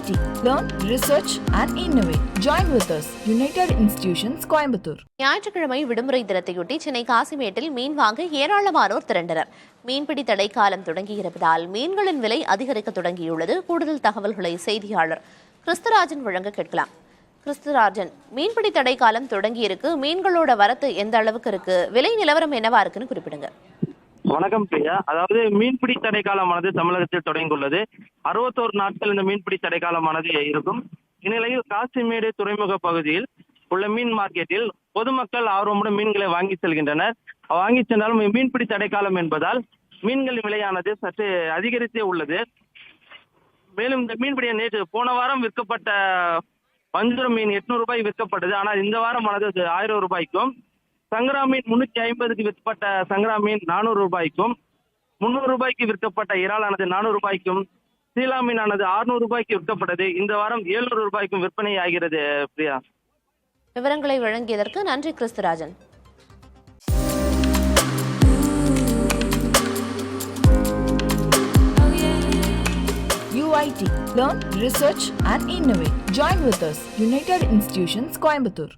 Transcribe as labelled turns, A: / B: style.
A: UIT. Learn, research and innovate. Join with us. United Institutions, Coimbatore.
B: ஞாயிற்றுக்கிழமை விடுமுறை தினத்தையொட்டி சென்னை காசிமேட்டில் மீன் வாங்க ஏராளமானோர் திரண்டனர். மீன்பிடி தடைக்காலம் தொடங்கியிருப்பதால் மீன்களின் விலை அதிகரிக்க தொடங்கியுள்ளது. கூடுதல் தகவல்களை செய்தியாளர் கிறிஸ்துராஜன் வழங்க கேட்கலாம். கிறிஸ்துராஜன், மீன்பிடி தடைக்காலம் தொடங்கியிருக்கு, மீன்களோட வரத்து எந்த அளவுக்கு இருக்கு, விலை நிலவரம் என்னவா இருக்குன்னு குறிப்பிடுங்க.
C: வணக்கம் பிரியா. அதாவது மீன்பிடி தடைக்காலமானது தமிழகத்தில் தொடங்கியுள்ளது. 61 நாட்கள் இந்த மீன்பிடி தடைக்காலமானது இருக்கும். இந்நிலையில் காசிமேடு துறைமுக பகுதியில் உள்ள மீன் மார்க்கெட்டில் பொதுமக்கள் ஆர்வமுடன் மீன்களை வாங்கி செல்கின்றனர். வாங்கி சென்றாலும் மீன்பிடி தடைக்காலம் என்பதால் மீன்களின் விலையானது சற்று அதிகரித்தே உள்ளது. மேலும் இந்த மீன்பிடியை நேற்று போன வாரம் விற்கப்பட்ட வஞ்சிரம் மீன் 800 ரூபாய் விற்கப்பட்டது. ஆனால் இந்த வாரமானது 1000 ரூபாய்க்கும், சங்கரா மீன் 350க்கு விற்கப்பட்ட சங்கரா மீன் 400 ரூபாய்க்கும், 300 ரூபாய்க்கு விற்கப்பட்ட இறாலானது 400 ரூபாய்க்கும், சீலா மீனானது 600 ரூபாய்க்கு விற்கப்பட்டது. இந்த வாரம் 700 ரூபாய்க்கும் விற்பனை ஆகிறது. பிரியா,
B: விவரங்களை வழங்கியதற்கு நன்றி கிறிஸ்துராஜன்.
A: UIT. Learn, research and innovate. Join with us. United Institutions, Coimbatore.